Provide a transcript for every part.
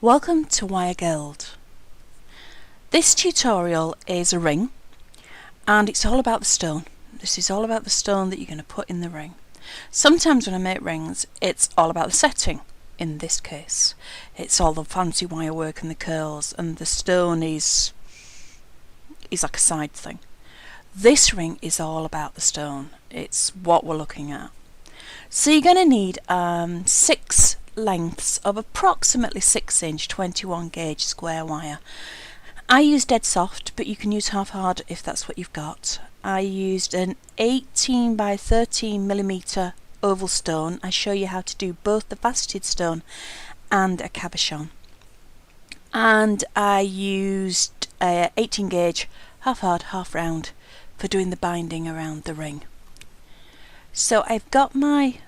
Welcome to Wire Guild. This tutorial is a ring and it's all about the stone. This is all about the stone that you're going to put in the ring. Sometimes when I make rings it's all about the setting. In this case it's all the fancy wire work and the curls, and the stone is like a side thing. This ring is all about the stone. It's what we're looking at. So you're going to need 6 lengths of approximately 6 inch 21 gauge square wire. I use dead soft, but you can use half hard if that's what you've got. I used an 18 by 13 millimeter oval stone. I show you how to do both the faceted stone and a cabochon. And I used 18 gauge half hard half round for doing the binding around the ring. So I've got my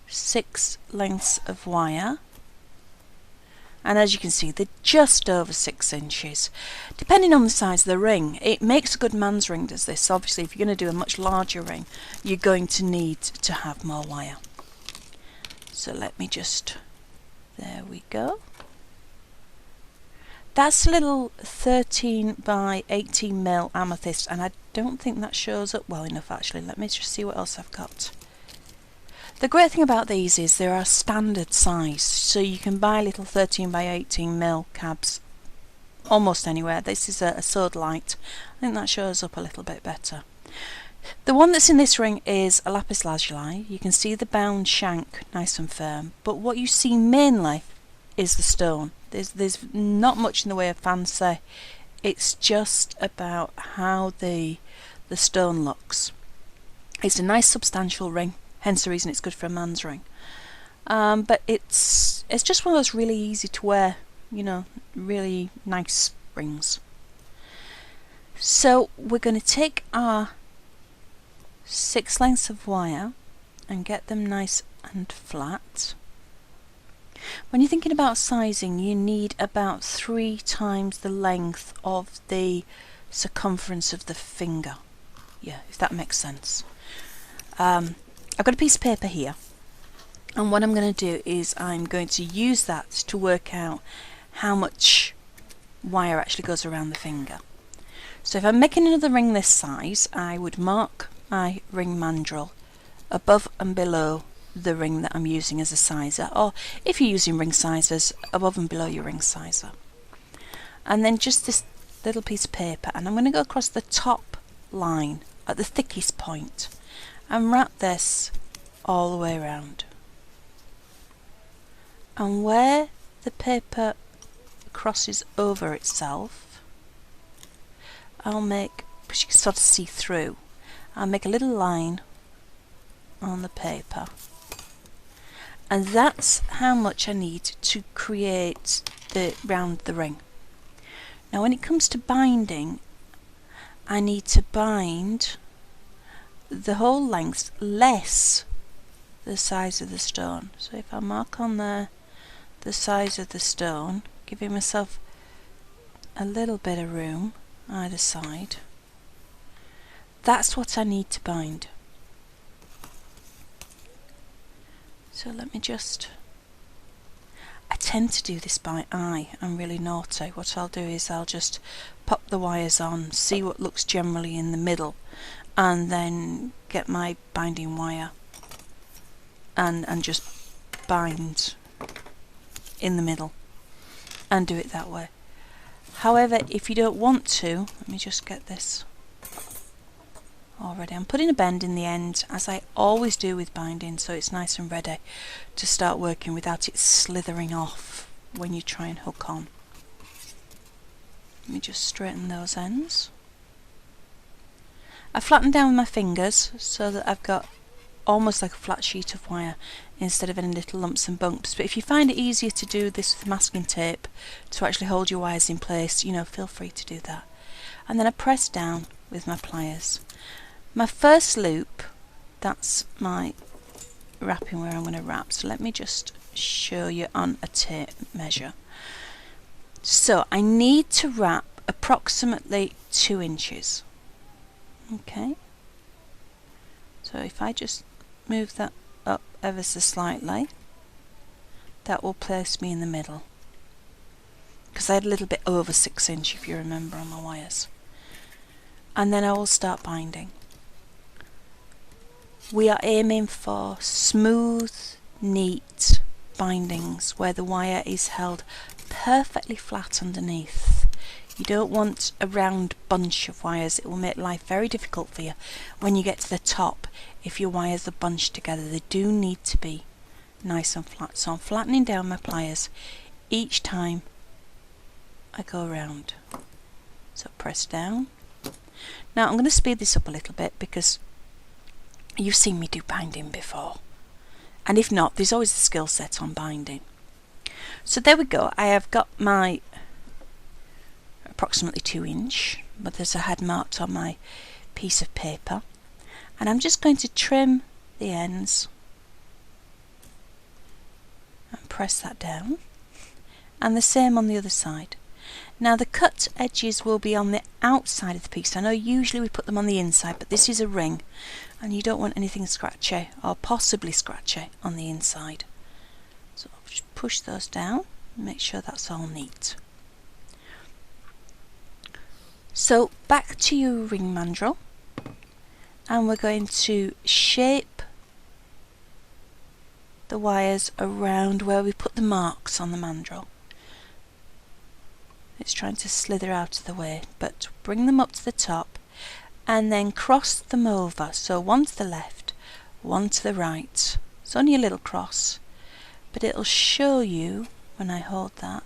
6 lengths of wire, and as you can see they're just over 6 inches. Depending on the size of the ring, it makes a good man's ring, does this. Obviously if you're going to do a much larger ring you're going to need to have more wire. So let me just, there we go. That's a little 13 by 18 mil amethyst, and I don't think that shows up well enough actually. Let me just see what else I've got. The great thing about these is they are standard size, so you can buy little 13 by 18 mil cabs almost anywhere. This is a sewed light. I think that shows up a little bit better. The one that's in this ring is a lapis lazuli. You can see the bound shank nice and firm, but what you see mainly is the stone. There's not much in the way of fancy. It's just about how the stone looks. It's a nice substantial ring, hence the reason it's good for a man's ring. But it's just one of those really easy to wear, you know, really nice rings. So we're going to take our 6 lengths of wire and get them nice and flat. When you're thinking about sizing, you need about 3 times the length of the circumference of the finger. Yeah, if that makes sense. I've got a piece of paper here, and what I'm going to do is I'm going to use that to work out how much wire actually goes around the finger. So if I'm making another ring this size, I would mark my ring mandrel above and below the ring that I'm using as a sizer, or if you're using ring sizers, above and below your ring sizer. And then just this little piece of paper, and I'm going to go across the top line at the thickest point and wrap this all the way around. And where the paper crosses over itself, I'll make, because you can sort of see through, I'll make a little line on the paper. And that's how much I need to create round the ring. Now when it comes to binding, I need to bind the whole length less the size of the stone. So if I mark on there the size of the stone, giving myself a little bit of room either side, that's what I need to bind. So let me just, I tend to do this by eye. I'm really naughty. What I'll do is I'll just pop the wires on, see what looks generally in the middle, and then get my binding wire and just bind in the middle and do it that way. However, if you don't want to, let me just get this already. I'm putting a bend in the end, as I always do with binding, so it's nice and ready to start working without it slithering off when you try and hook on. Let me just straighten those ends. I flatten down with my fingers so that I've got almost like a flat sheet of wire instead of any little lumps and bumps. But if you find it easier to do this with masking tape to actually hold your wires in place, you know, feel free to do that. And then I press down with my pliers. My first loop, that's my wrapping where I'm going to wrap, so let me just show you on a tape measure. So I need to wrap approximately 2 inches. Okay, so if I just move that up ever so slightly, that will place me in the middle. because I had a little bit over 6 inch, if you remember, on my wires. And then I will start binding. We are aiming for smooth, neat bindings where the wire is held perfectly flat underneath. You don't want a round bunch of wires. It will make life very difficult for you when you get to the top if your wires are bunched together. They do need to be nice and flat. So I'm flattening down my pliers each time I go around. So press down. Now I'm going to speed this up a little bit because you've seen me do binding before. And if not, there's always a skill set on binding. So there we go. I have got my approximately 2 inch, but as I had marked on my piece of paper, and I'm just going to trim the ends and press that down, and the same on the other side. Now the cut edges will be on the outside of the piece. I know usually we put them on the inside, but this is a ring and you don't want anything scratchy or possibly scratchy on the inside. So I'll just push those down and make sure that's all neat. So back to your ring mandrel, and we're going to shape the wires around where we put the marks on the mandrel. It's trying to slither out of the way, but bring them up to the top and then cross them over. So one to the left, one to the right. It's only a little cross, but it'll show you when I hold that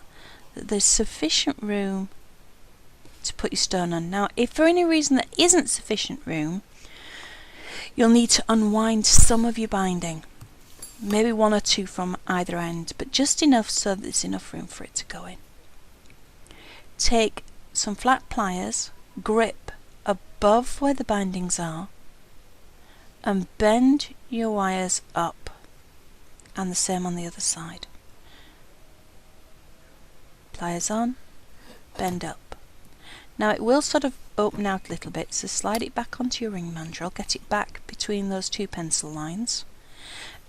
there's sufficient room to put your stone on. Now if for any reason there isn't sufficient room, you'll need to unwind some of your binding, maybe 1 or 2 from either end, but just enough so that there's enough room for it to go in. Take some flat pliers, grip above where the bindings are, and bend your wires up, and the same on the other side. Pliers on, bend up. Now it will sort of open out a little bit, so slide it back onto your ring mandrel, get it back between those 2 pencil lines,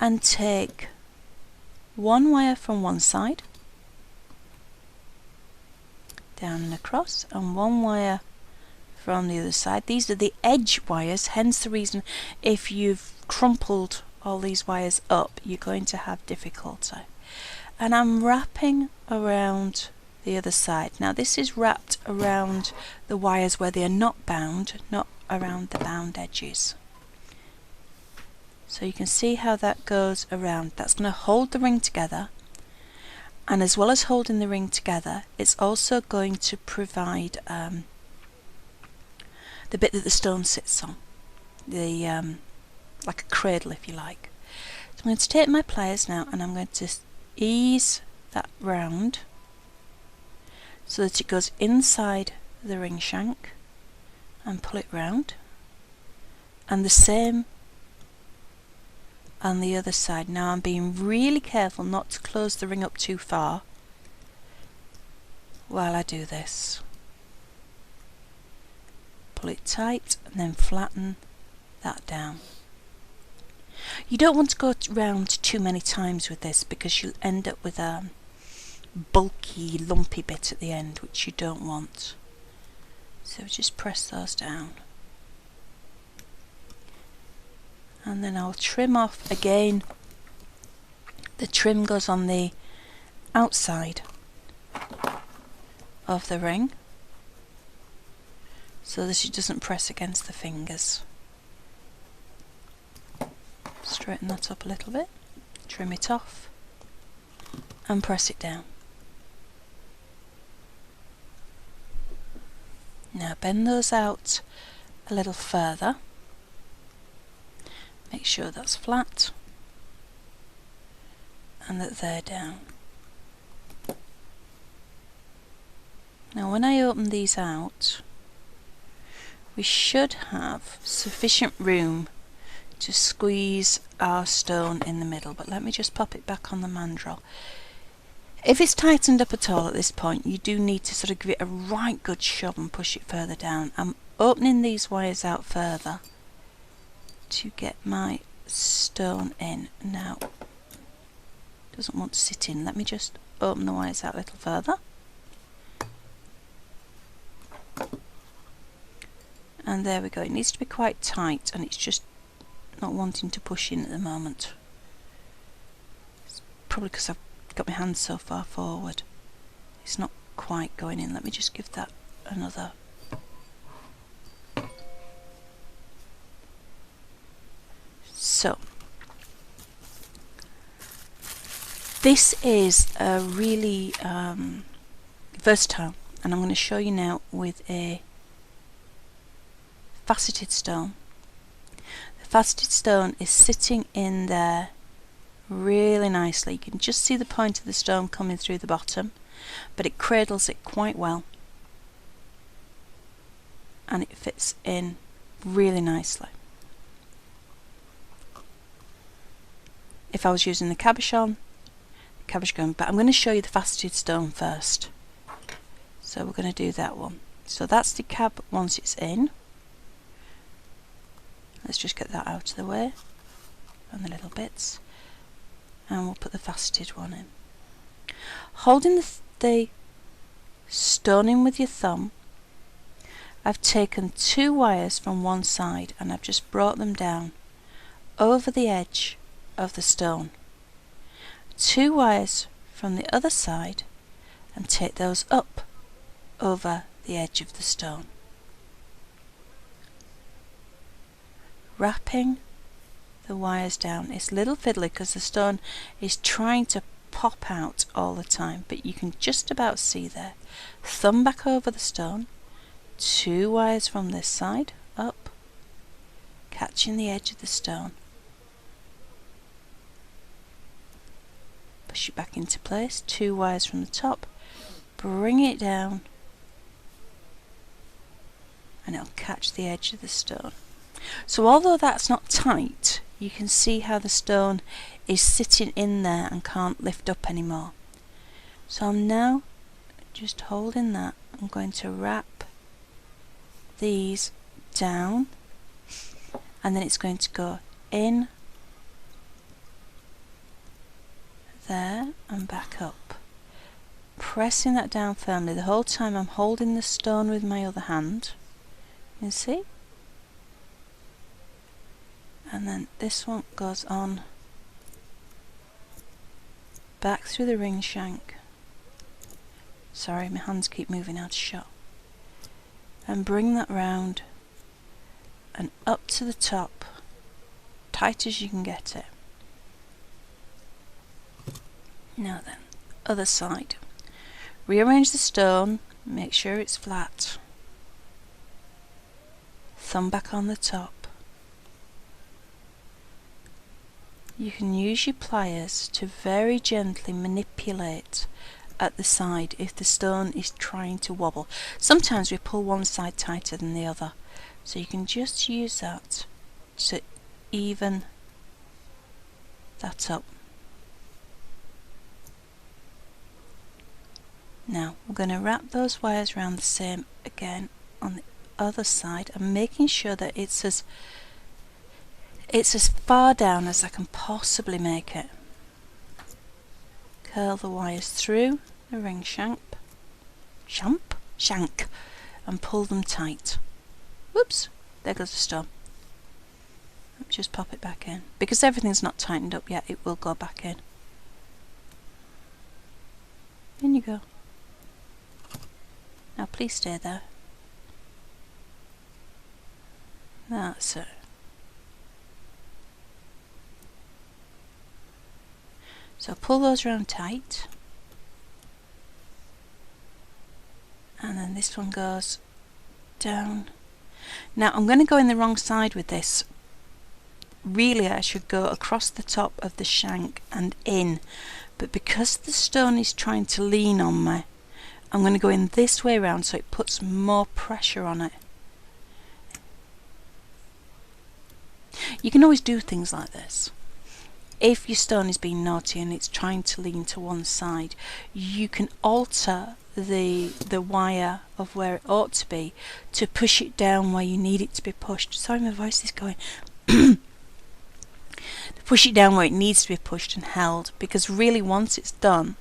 and take 1 wire from one side, down and across, and 1 wire from the other side. These are the edge wires, hence the reason if you've crumpled all these wires up you're going to have difficulty. And I'm wrapping around the other side. Now this is wrapped around the wires where they are not bound, not around the bound edges. So you can see how that goes around. That's going to hold the ring together, and as well as holding the ring together, it's also going to provide the bit that the stone sits on, the like a cradle if you like. So I'm going to take my pliers now and I'm going to ease that round so that it goes inside the ring shank and pull it round, and the same on the other side. Now I'm being really careful not to close the ring up too far while I do this. Pull it tight and then flatten that down. You don't want to go round too many times with this because you'll end up with a bulky, lumpy bit at the end, which you don't want. So just press those down. And then I'll trim off again. The trim goes on the outside of the ring so that it doesn't press against the fingers. Straighten that up a little bit, trim it off and press it down. Now bend those out a little further. Make sure that's flat and that they're down. Now when I open these out, we should have sufficient room to squeeze our stone in the middle, but let me just pop it back on the mandrel. If it's tightened up at all at this point, you do need to sort of give it a right good shove and push it further down. I'm opening these wires out further to get my stone in. Now, it doesn't want to sit in. Let me just open the wires out a little further. And there we go. It needs to be quite tight, and it's just not wanting to push in at the moment. It's probably because I've got my hands so far forward. It's not quite going in. Let me just give that another. So this is a really versatile, and I'm going to show you now with a faceted stone. The faceted stone is sitting in there really nicely. You can just see the point of the stone coming through the bottom, but it cradles it quite well, and it fits in really nicely. If I was using the cabochon, but I'm going to show you the faceted stone first. So we're going to do that one. So that's the cab once it's in. Let's just get that out of the way, and the little bits, and we'll put the faceted one in. Holding the stone in with your thumb, I've taken 2 wires from one side and I've just brought them down over the edge of the stone. 2 wires from the other side and take those up over the edge of the stone. Wrapping the wires down. It's a little fiddly because the stone is trying to pop out all the time, but you can just about see there. Thumb back over the stone, 2 wires from this side up, catching the edge of the stone. Push it back into place, 2 wires from the top, bring it down, and it'll catch the edge of the stone. So although that's not tight, you can see how the stone is sitting in there and can't lift up anymore. So I'm now just holding that. I'm going to wrap these down, and then it's going to go in there and back up, pressing that down firmly the whole time. I'm holding the stone with my other hand, you see, and then this one goes on back through the ring shank. Sorry, my hands keep moving out of shot. And bring that round and up to the top, tight as you can get it. Now then, other side. Rearrange the stone, make sure it's flat. Thumb back on the top. You can use your pliers to very gently manipulate at the side if the stone is trying to wobble. Sometimes we pull one side tighter than the other, so you can just use that to even that up. Now we're going to wrap those wires around the same again on the other side, and making sure that it's as far down as I can possibly make it. Curl the wires through the ring shank, and pull them tight. Whoops, there goes the stone. Just pop it back in. Because everything's not tightened up yet, it will go back in. In you go. Now please stay there. That's it. So pull those around tight, and then this one goes down. Now I'm going to go in the wrong side with this. Really I should go across the top of the shank and in, but because the stone is trying to lean on me, I'm going to go in this way around so it puts more pressure on it. You can always do things like this. If your stone is being naughty and it's trying to lean to one side, you can alter the wire of where it ought to be to push it down where you need it to be pushed. Sorry, my voice is going. Push it down where it needs to be pushed and held, because really once it's done,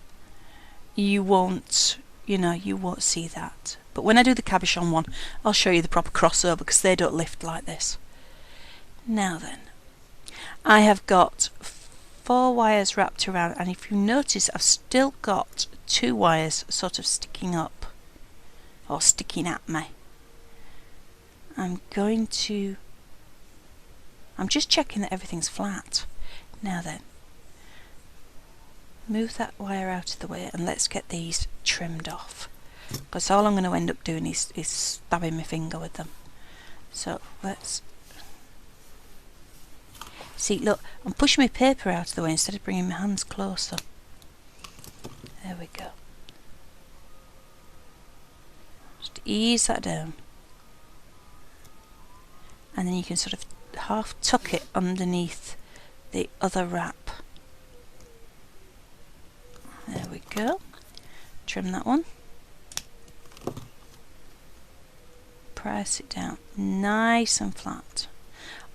you won't see that. But when I do the cabochon one, I'll show you the proper crossover because they don't lift like this. Now then, I have got 4 wires wrapped around, and if you notice I've still got 2 wires sort of sticking up or sticking at me. I'm just checking that everything's flat. Now then, move that wire out of the way and let's get these trimmed off, because all I'm going to end up doing is stabbing my finger with them. So let's see, look, I'm pushing my paper out of the way instead of bringing my hands closer. There we go. Just ease that down, and then you can sort of half tuck it underneath the other wrap. There we go. Trim that one. Press it down nice and flat.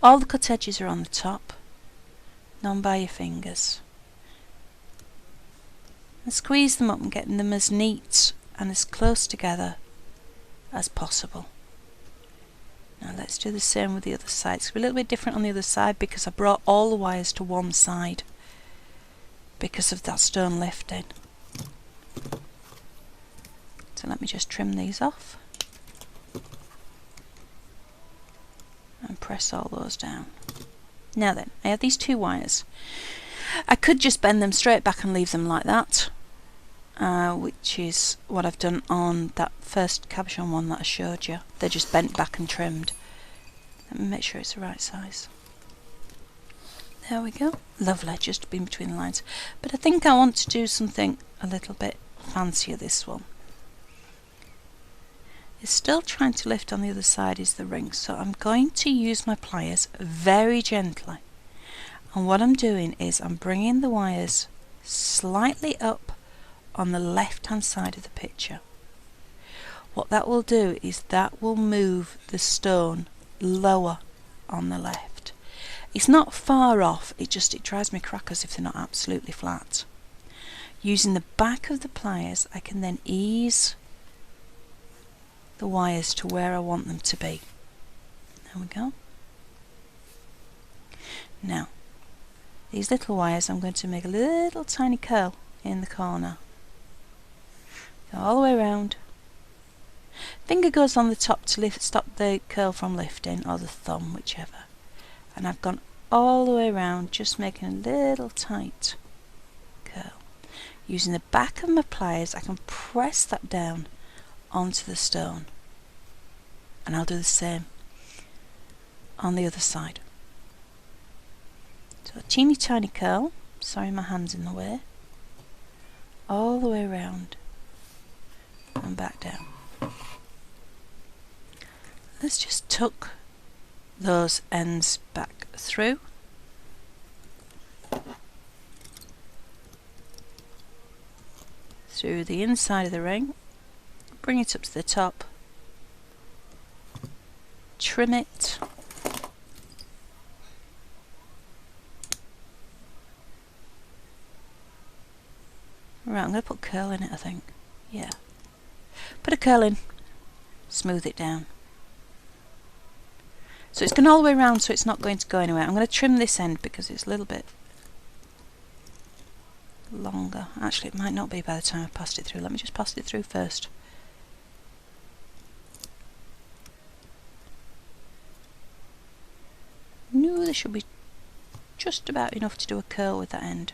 All the cut edges are on the top, none by your fingers. And squeeze them up and get them as neat and as close together as possible. Now let's do the same with the other side. It's a little bit different on the other side because I brought all the wires to one side because of that stone lifting. So let me just trim these off and press all those down. Now then, I have these 2 wires. I could just bend them straight back and leave them like that, which is what I've done on that first cabochon one that I showed you. They're just bent back and trimmed. Let me make sure it's the right size. There we go. Lovely, just been between the lines. But I think I want to do something a little bit fancier this one. It's still trying to lift on the other side is the ring, so I'm going to use my pliers very gently. And what I'm doing is I'm bringing the wires slightly up on the left hand side of the picture. What that will do is that will move the stone lower on the left. It's not far off, it drives me crackers if they're not absolutely flat. Using the back of the pliers I can then ease the wires to where I want them to be. There we go. Now these little wires I'm going to make a little tiny curl in the corner. Go all the way around. Finger goes on the top to stop the curl from lifting, or the thumb, whichever. And I've gone all the way around, just making a little tight curl. Using the back of my pliers I can press that down onto the stone, and I'll do the same on the other side. So a teeny tiny curl, sorry my hand's in the way, all the way around and back down. Let's just tuck those ends back through. Through the inside of the ring, bring it up to the top, trim it, right, I'm going to put curl in it I think, yeah, put a curl in, smooth it down. So it's going all the way around, so it's not going to go anywhere. I'm going to trim this end because it's a little bit longer. Actually, it might not be by the time I've passed it through. Let me just pass it through first. No, there should be just about enough to do a curl with that end.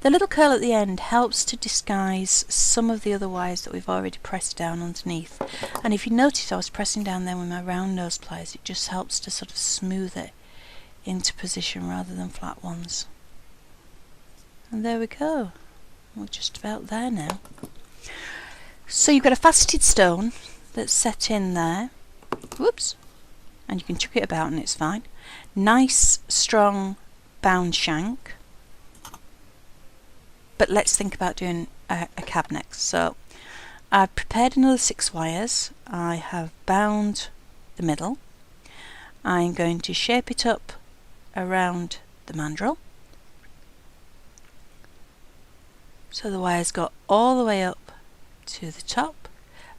The little curl at the end helps to disguise some of the other wires that we've already pressed down underneath. And if you notice I was pressing down then with my round nose pliers, it just helps to sort of smooth it into position rather than flat ones. And there we go. We're just about there now. So you've got a faceted stone that's set in there. Whoops. And you can chuck it about and it's fine. Nice, strong, bound shank. But let's think about doing a cab next. So I've prepared another 6 wires. I have bound the middle. I'm going to shape it up around the mandrel. So the wires go all the way up to the top.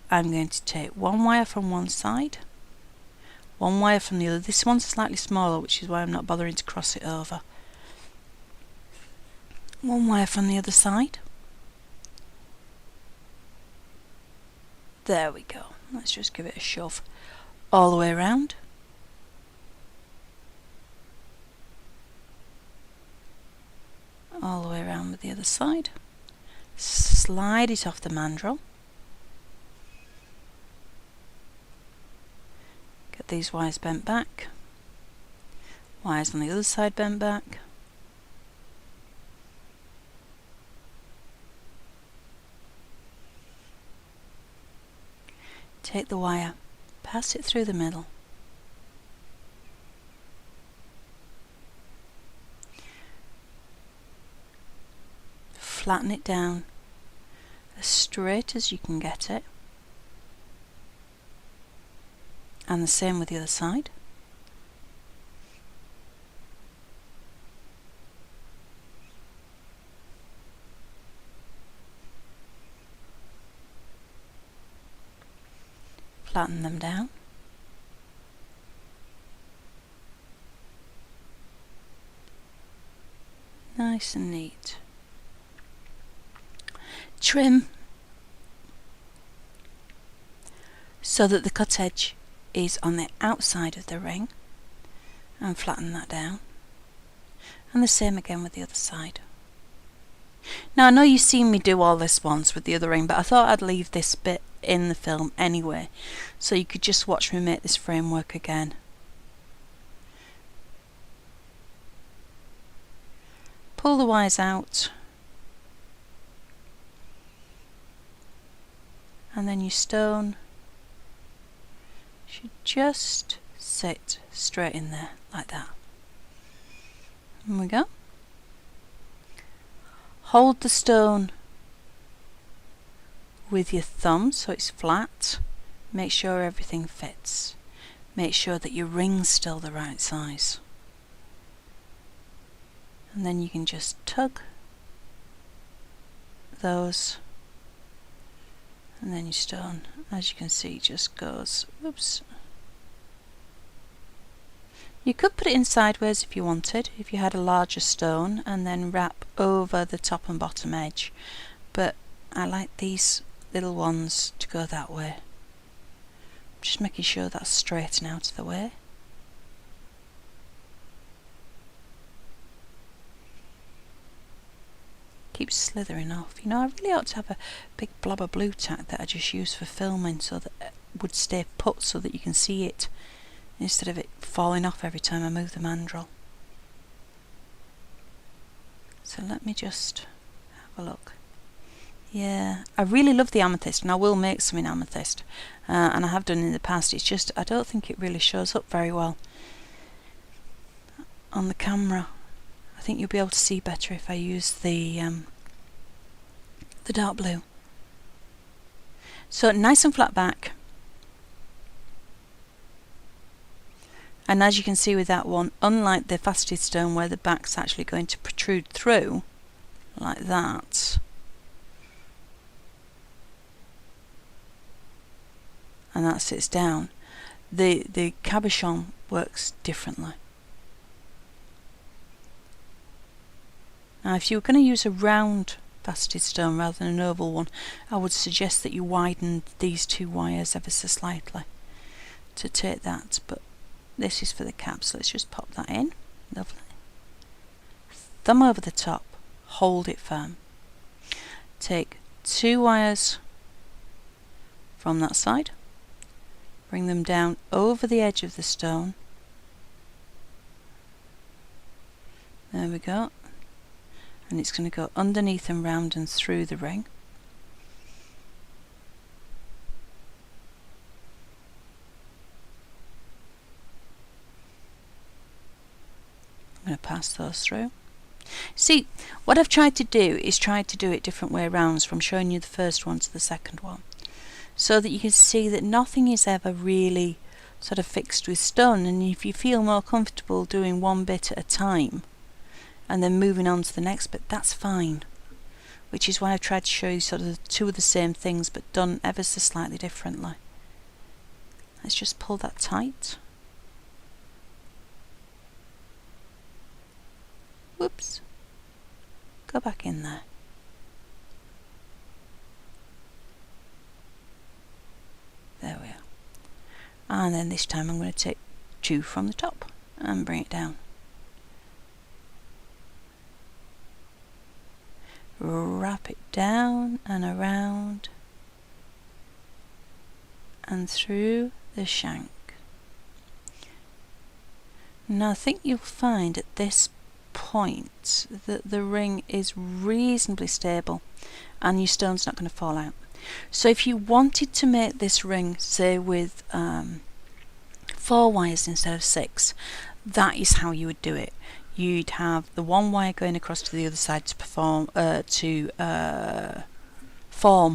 I'm going to take one wire from one side, one wire from the other. This one's slightly smaller, which is why I'm not bothering to cross it over. One wire from the other side. There we go. Let's just give it a shove all the way around. All the way around with the other side. Slide it off the mandrel. Get these wires bent back. Wires on the other side bent back. Take the wire, pass it through the middle. Flatten it down as straight as you can get it. And the same with the other side. Flatten them down. Nice and neat. Trim so that the cut edge is on the outside of the ring, and flatten that down. And the same again with the other side. Now I know you've seen me do all this once with the other ring, but I thought I'd leave this bit in the film anyway, so you could just watch me make this framework again. Pull the wires out, and then your stone should just sit straight in there like that. There we go. Hold the stone with your thumb so it's flat. Make sure everything fits. Make sure that your ring's still the right size. And then you can just tug those, and then your stone, as you can see, just goes, oops. You could put it in sideways if you wanted, if you had a larger stone, and then wrap over the top and bottom edge, but I like these little ones to go that way. Just making sure that's straight and out of the way. Keeps slithering off. You know, I really ought to have a big blob of blue tack that I just use for filming, so that it would stay put so that you can see it, instead of it falling off every time I move the mandrel. So let me just have a look. Yeah, I really love the amethyst, and I will make some in amethyst, and I have done in the past. It's just I don't think it really shows up very well on the camera. I think you'll be able to see better if I use the dark blue. So nice and flat back. And as you can see with that one, unlike the faceted stone where the back's actually going to protrude through, like that, and that sits down, the cabochon works differently. Now if you were going to use a round faceted stone rather than an oval one, I would suggest that you widen these two wires ever so slightly to take that, but this is for the cap, so let's just pop that in. Lovely. Thumb over the top, hold it firm. Take two wires from that side, bring them down over the edge of the stone. There we go. And it's going to go underneath and round and through the ring. I'm going to pass those through. See, what I've tried to do is try to do it different way around, from showing you the first one to the second one, so that you can see that nothing is ever really sort of fixed with stone, and if you feel more comfortable doing one bit at a time and then moving on to the next bit, that's fine. which is why I tried to show you sort of two of the same things but done ever so slightly differently. Let's just pull that tight. Whoops. Go back in there. There we are. And then this time I'm going to take 2 from the top and bring it down. Wrap it down and around and through the shank. Now I think you'll find at this point that the ring is reasonably stable and your stone's not going to fall out. So if you wanted to make this ring, say with 4 wires instead of 6, that is how you would do it. You'd have the 1 wire going across to the other side to form,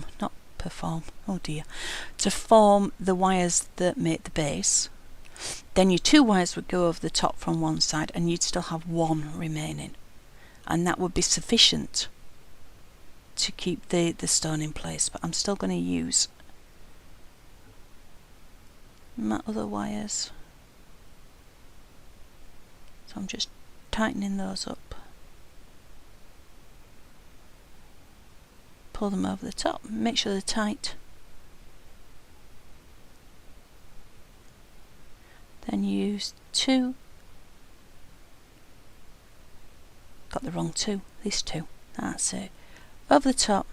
the wires that make the base. Then your 2 wires would go over the top from one side and you'd still have 1 remaining, and that would be sufficient to keep the stone in place. But I'm still going to use my other wires, so I'm just tightening those up. Pull them over the top, make sure they're tight. Then use 2. Got the wrong 2, these 2. That's it. Over the top,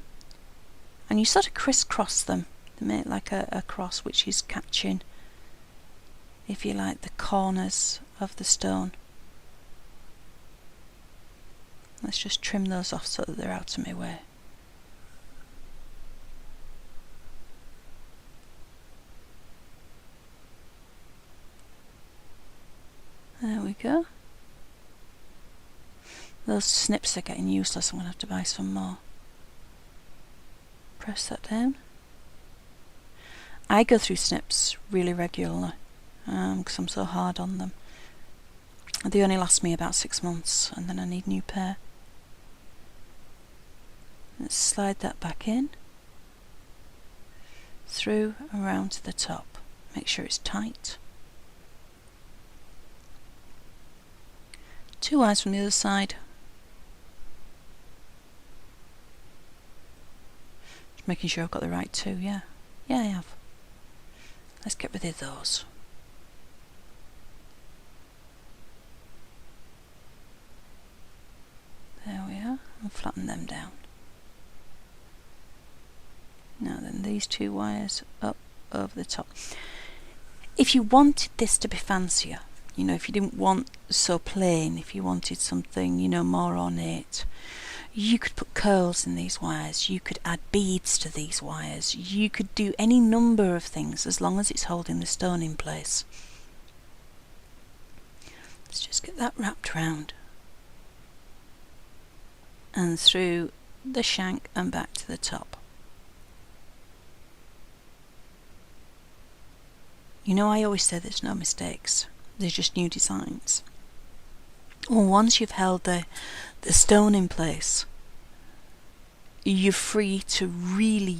and you sort of crisscross them to make like a cross, which is catching, if you like, the corners of the stone. Let's just trim those off so that they're out of my way. There we go. Those snips are getting useless, I'm going to have to buy some more. Press that down. I go through snips really regularly because I'm so hard on them. They only last me about 6 months and then I need a new pair. Let's slide that back in, through and around to the top. Make sure it's tight. 2 wires from the other side. Just making sure I've got the right 2, yeah. Yeah, I have. Let's get rid of those. There we are, and flatten them down. Now then, these 2 wires up over the top. If you wanted this to be fancier, you know, if you didn't want so plain, if you wanted something, you know, more ornate, you could put curls in these wires, you could add beads to these wires, you could do any number of things as long as it's holding the stone in place. Let's just get that wrapped round and through the shank and back to the top. You know, I always say there's no mistakes, there's just new designs. Well, once you've held the stone in place, you're free to really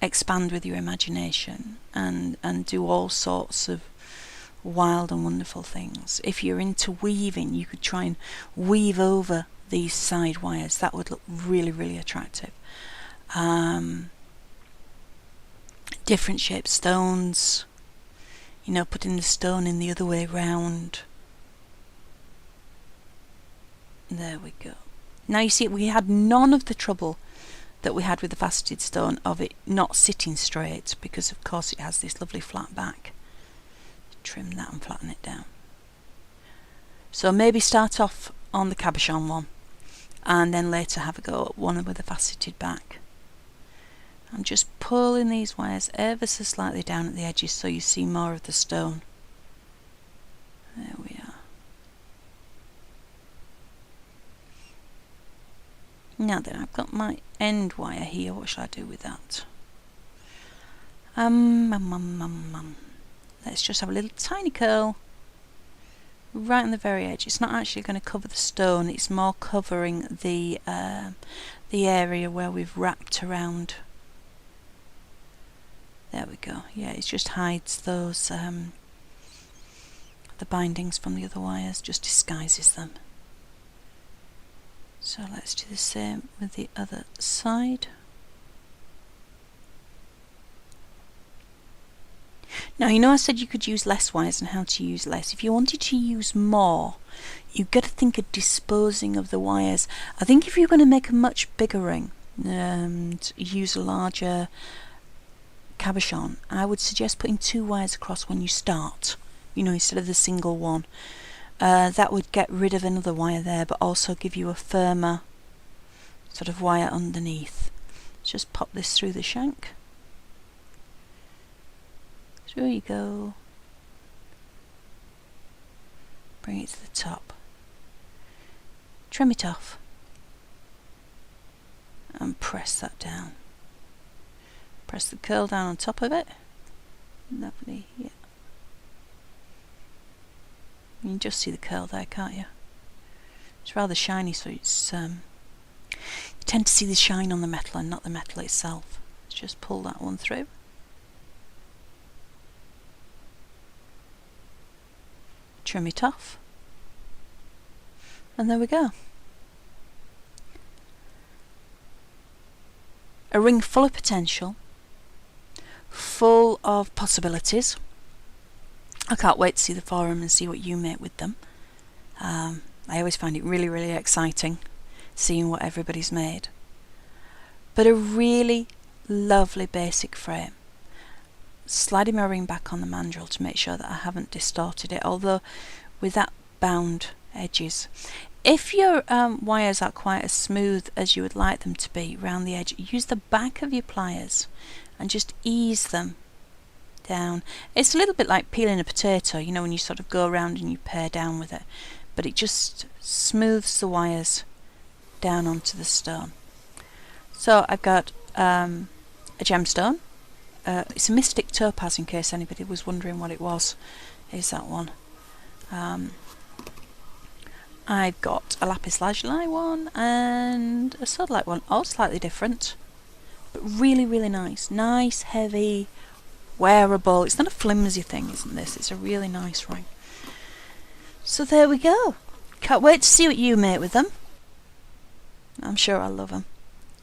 expand with your imagination and do all sorts of wild and wonderful things. If you're into weaving, you could try and weave over these side wires. That would look really, really attractive. Different shaped stones, you know, putting the stone in the other way round. There we go. Now you see, we had none of the trouble that we had with the faceted stone of it not sitting straight, because of course it has this lovely flat back. Trim that and flatten it down. So maybe start off on the cabochon one and then later have a go at one with a faceted back. I'm just pulling these wires ever so slightly down at the edges so you see more of the stone. There we are. Now then, I've got my end wire here. What shall I do with that? Let's just have a little tiny curl right on the very edge. It's not actually going to cover the stone, it's more covering the area where we've wrapped around. There we go. Yeah, it just hides those the bindings from the other wires, just disguises them. So let's do the same with the other side. Now, you know I said you could use less wires and how to use less. If you wanted to use more, you've got to think of disposing of the wires. I think if you're going to make a much bigger ring and use a larger cabochon, I would suggest putting 2 wires across when you start, you know, instead of the single one. That would get rid of another wire there, but also give you a firmer sort of wire underneath. Let's just pop this through the shank. Through you go. Bring it to the top. Trim it off. And press that down. Press the curl down on top of it. Lovely, yeah. You can just see the curl there, can't you? It's rather shiny, so it's you tend to see the shine on the metal and not the metal itself. Let's just pull that one through. Trim it off. And there we go. A ring full of potential, full of possibilities. I can't wait to see the forum and see what you make with them. I always find it really, really exciting seeing what everybody's made. But a really lovely basic frame. Sliding my ring back on the mandrel to make sure that I haven't distorted it, although with that bound edges. If your wires aren't quite as smooth as you would like them to be around the edge, use the back of your pliers and just ease them down. It's a little bit like peeling a potato, you know, when you sort of go around and you pare down with it, but it just smooths the wires down onto the stone. So I've got a gemstone. It's a Mystic Topaz, in case anybody was wondering what it was. Is that one. I've got a lapis lazuli one and a sodalite one, all slightly different, but really, really nice. Nice, heavy, wearable. It's not a flimsy thing, isn't this? It's a really nice ring. So there we go. Can't wait to see what you make with them. I'm sure I'll love them.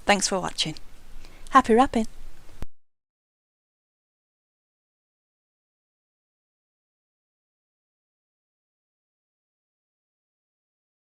Thanks for watching. Happy wrapping.